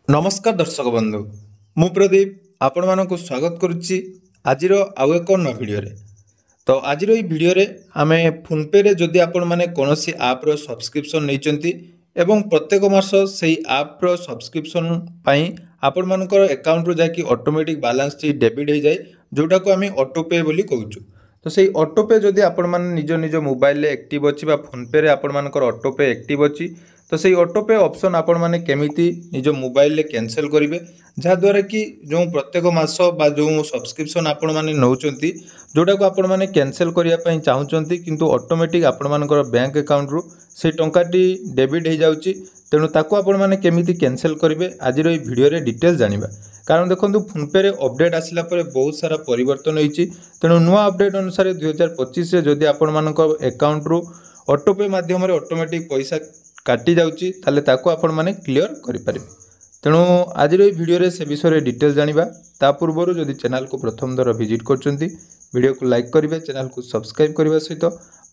नमस्कार दर्शक बंधु मु प्रदीप आपण मानक स्वागत करुच्ची आजिर आउ एक नया वीडियो रे। तो आजिर ये वीडियो रे आमे फोनपे रे जदि आपण माने कोनोसी ऐप रो सब्सक्रिप्शन नैचंती एवं प्रत्येक मास सेही ऐप रो सब्सक्रिप्शन पई आपण मानकर अकाउंट रो जाकी ऑटोमेटिक बैलेंस टी डेबिट हो जाए जोटा को आमे ऑटो पे बोली कहूचु। तो सेही ऑटो पे जदि आपण माने निज निज मोबाइल रे एक्टिव अछि बा फोनपे रे आपण मानकर ऑटो पे एक्टिव अछि तो सही ऑटो पे ऑप्शन आपण माने केमिति निज मोबाइल रे कैंसिल करिवे जहाद्वारा कि जो प्रत्येक मास बा जो सब्सक्रिप्शन आपण माने नौचंती जोटा को आपण माने कैंसिल करिया पई चाहुचंती किंतु ऑटोमेटिक आपण मानकर बैंक अकाउंट रु से टंकाटी डेबिट हो जाउची। तेणु ताको आपण माने केमिति कैंसिल करिवे आज रो वीडियो रे डिटेल जानिबा। कारण देखंतु फोनपे रे अपडेट आसिला परे बहुत सारा परिवर्तन होईची। तेणु नुआ अपडेट अनुसार 2025 रे जदि आपण मानकर अकाउंट रु ऑटो पे माध्यम रे ऑटोमेटिक पैसा काटी जाउची ताले ताको आपण माने क्लियर करि परिबे। तेणु आज रो वीडियो रे से विषय रे डिटेल जानिबा। ता पूर्वरु जदि चैनल को प्रथम दर विजिट करचंती वीडियो को लाइक करिवे, चैनल को सब्सक्राइब करबा सहित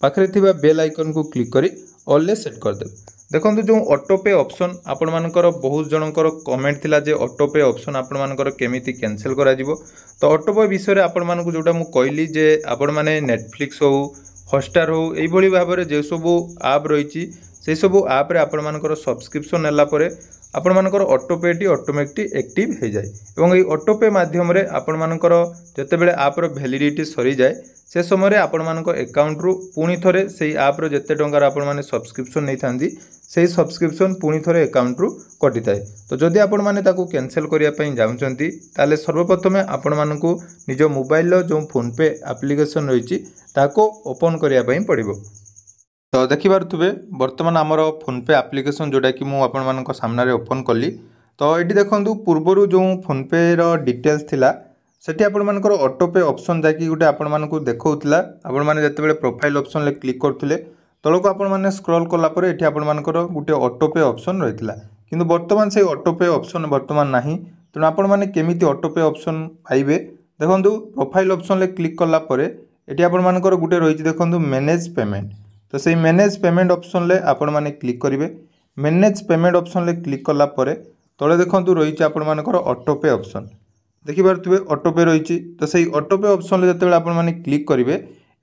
पाखरे थिबा बेल आइकन को क्लिक करी ऑल ले सेट कर देबे। देखंतु जो ऑटो पे ऑप्शन आपण मानकर बहुत जनकर कमेंट थिला जे ऑटो पे ऑप्शन आपण मानकर केमिति कैंसिल करा जिवो। तो ऑटो पे विषय रे आपण मानकु जोटा मु कहली जे आपण माने नेटफ्लिक्स हो, हॉटस्टार हो, एई भली भाबरे जे सब ऐप रहिची से सब ऐप रे आपण मानकर सब्सक्रिप्शन नेला परे आपण मानकर ऑटो पे टी ऑटोमेटिक एक्टिव हो जाए एवं ये ऑटो पे माध्यम रे आपण मानकर जते बेले ऐप रो वैलिडिटी सरी जाए से समय रे आपण मानकर अकाउंट रु पुनी थरे सेही ऐप रो जते टंकार आपण माने सब्सक्रिप्शन नै थांदी सेही सब्सक्रिप्शन पुनी थरे अकाउंट रु कटि थाए। तो जदि आपण माने ताकू कैंसिल करिया पई जाउचंती ताले सर्वप्रथमे आपण मानकू निज मोबाइल रो जो फोनपे एप्लिकेशन रहिची ताको ओपन करिया पई पड़िबो। तो देखिए बर्तमान आमर फोनपे एप्लिकेशन जोटा कि मुझे आपण मान सामने ओपन कली। तो ये देखूँ पूर्वर जो फोनपे डिटेल्स थिला सेठी आपण मानकर ऑटो पे ऑप्शन जाकि गोटे आपण मानकू देखौतला। आपण माने जते प्रोफाइल ऑप्शन ले क्लिक करथिले तळको आपण माने स्क्रॉल कला परे एठी आपण मानकर गोटे ऑटो पे ऑप्शन रहितला किंतु वर्तमान से ऑटो पे ऑप्शन वर्तमान नाही। तेणु आपण माने केमिति ऑटो पे ऑप्शन पाइबे देखंतु प्रोफाइल ऑप्शन ले क्लिक कला परे एठी आपण मानकर गोटे रहिछि देखंतु मैनेज पेमेंट। तो सही मैनेज पेमेंट ऑप्शन ले आपण माने क्लिक करिवे। मैनेज पेमेंट ऑप्शन ले क्लिक कला परे तळे देखंतु रहिछि आपण मानकर ऑटो पे ऑप्शन देखि पारथुबे ऑटो पे रहिछि। तो सही ऑटो पे ऑप्शन ले जते आपण माने क्लिक करिवे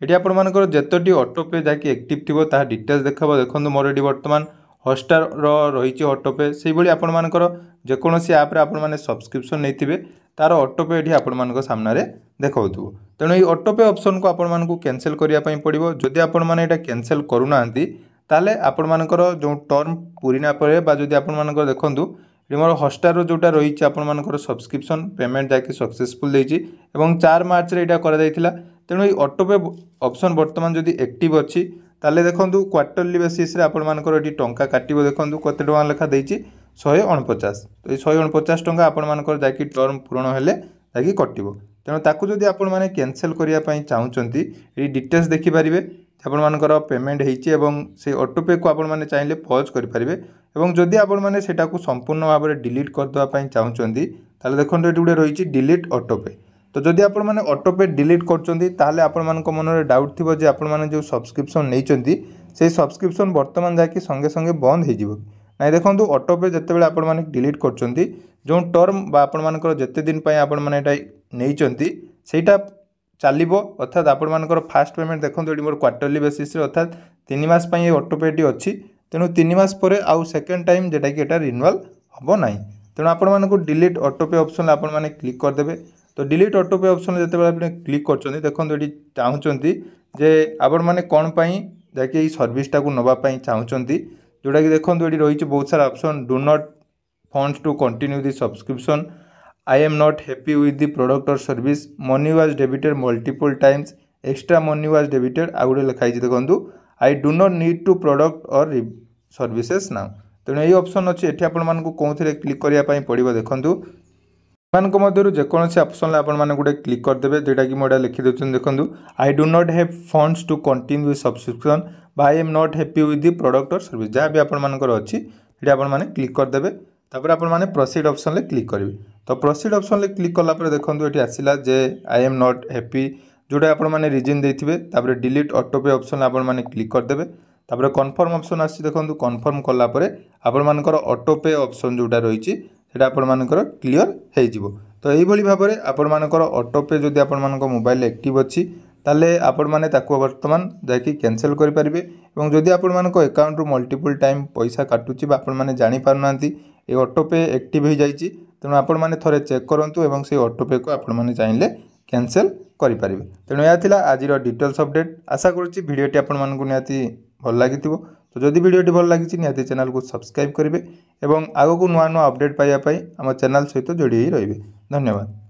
एठी आपण मानकर जतटी ऑटो पे जाकि एक्टिव थिबो ता डिटेल्स देखाबो। देखंतु मोर एठी वर्तमान हॉटस्टार रहिछि ऑटो पे सेही भली आपण मानकर जे कोनोसी ऐप रे आपण माने सब्सक्रिप्शन नैथिबे तार ऑटो पे एठी आपण मानकर सामने रे देखाउथुबो। तेणु ये ऑटो पे ऑप्शन को आपण मानकू कैंसिल करिया पई पड़िबो। जदि आपण माने एटा कैंसिल करूनांती ताले आपण मानकर जो टर्म पूरीना परे बा जदि आपण मानकर देखंतु मोर हॉटस्टार जोटा रही आपण मानकर सब्सक्रिप्शन पेमेंट जाकि सक्सेसफुल देछि एवं 4 मार्च रे एटा करा जायतिला। तेणु ये ऑटो पे ऑप्शन वर्तमान जदि एक्टिव अछि ताले देखंतु क्वार्टरली बेसिस रे आपण मानकर एटी टंका काटिबो। देखंतु कते टंका लेखा देछि 149। तो ये 149 टंका आपण मानकर जाकि टर्म पूर्ण हेले जाकि कटिबो। तेणु ताकू जदि आपण माने कैंसिल करिया पई चाहुचंती ए डिटेल्स देखि परिबे आपण मानकर पेमेंट हेछि एवं से ऑटो पे को आपण माने चाहिले पॉज करि परिबे एवं जदि आपण माने सेटा को संपूर्ण भाव में डिलीट कर दवा पई चाहुचंती ताले देखंतु एटी गुडे रहिछि डिलीट ऑटो पे। तो जदि आपण माने ऑटो पे डिलीट करचंती ताले आपण मानक मन रे डाउट थिबो जे आपण माने जो सब्सक्रिप्शन नैचंती से सब्सक्रिप्शन वर्तमान जाकि संगे संगे बंद हे जिवो ना। देखंतु ऑटो पे जते बेले आपण माने डिलीट करचंती जो टर्म बा आपण मानकर जते दिन पई आपण माने एटा नैचंती सेटा चलिबो अर्थात आपण मानकर फास्ट पेमेंट देखंतु एटी मोर क्वार्टरली बेसिस रे अर्थात 3 मास पई ऑटो पे एटी अछि। तेणु 3 मास परे आउ सेकंड टाइम जेटा कि एटा रिन्यूअल हबो नाही। तेणु आपण मानकू डिलीट ऑटो पे ऑप्शन आपण माने क्लिक कर देबे। तो डिलीट ऑटो पे ऑप्शन जते बेले आपण क्लिक करचंती देखंतु एटी चाहुचंती जे आपण माने कोन पई जाकि ए सर्विस टा को नबा पई चाहुचंती जोटा कि देखंतु एटी रहिछि बहुत सारा option do not funds to continue the subscription, I am not happy with the product or service, money was debited multiple times, extra money was debited आउ गोटे लिखाई देखो I do not need to product or services now। तेणु ये option अच्छी एठी आपण मानकू कोउथिरे click करिया पई पड़िबो। देखंतु मानक मध्यरु जे कोनोसी ऑप्शन ले आपण माने गोटे क्लिक कर देबे जेटा कि मोडा लिखि देछन। देखंतु I do not have funds to continue with subscription by I am not happy with the product or service जहाँ भी आपण मानकर अछि एठी आपण माने क्लिक कर देबे। तापर आपण माने प्रोसीड ऑप्शन ले क्लिक करिवे। तो प्रोसीड ऑप्शन ले क्लिक कला पर देखंतु एठी आसिला जे आई एम नॉट हैप्पी जोटा आपण माने रीजन देथिबे। तापर डिलीट ऑटो पे ऑप्शन आपण माने क्लिक कर देबे। तापर कन्फर्म ऑप्शन आसी देखंतु कन्फर्म कला परे आपण मानकर ऑटो पे ऑप्शन जोटा रहिछि সেটা ଆପଣମାନଙ୍କର କ୍ଲିଅର ହେଇଯିବ। ତ ଏଇଭଳି ଭାବରେ ଆପଣମାନଙ୍କର ଅଟୋପେ ଯଦି ଆପଣମାନଙ୍କ ମୋବାଇଲରେ ଆକ୍ଟିଭ୍ ଅଛି ତାହେଲେ ଆପଣମାନେ ତାକୁ ବର୍ତ୍ତମାନ ଯାଇକି କ୍ୟାନସେଲ୍ କରିପାରିବେ। ଏବଂ ଯଦି ଆପଣମାନଙ୍କ ଆକାଉଣ୍ଟରୁ ମଲ୍ଟିପୁଲ୍ ଟାଇମ୍ ପଇସା କାଟୁଛି ବା ଆପଣମାନେ ଜାଣିପାରୁନାହାନ୍ତି ଏ ଅଟୋପେ ଆକ୍ଟିଭ୍ ହେଇଯାଇଛି, ତେଣୁ ଆପଣମାନେ ଥରେ ଚେକ୍ କରନ୍ତୁ ଏବଂ ସେଇ ଅଟୋପେକୁ ଆପଣମାନେ ଚାହିଁଲେ କ୍ୟାନସେଲ୍ କରିପାରିବେ। ତେଣୁ ଏହା ଥିଲା ଆଜିର ଡିଟେଲ୍ସ ଅପଡେଟ୍। ଆଶା କରୁଛି ଭିଡ଼ିଓଟି ଆପଣମାନଙ୍କୁ ନିହାତି ଭଲ ଲାଗିଥିବ। ତ ଯଦି ଭିଡ଼ିଓଟି ଭଲ ଲାଗିଛି ନିହାତି ଚ୍ୟାନେଲକୁ ସବସ୍କ୍ରାଇବ୍ କରିବେ ଏବଂ ଆଗକୁ ନୂଆ ନୂଆ ଅପଡେଟ୍ ପାଇବା ପାଇଁ ଆମ ଚ୍ୟାନେଲ ସହିତ ଯୋଡ଼ି ହୋଇ ରହିବେ। ଧନ୍ୟବାଦ।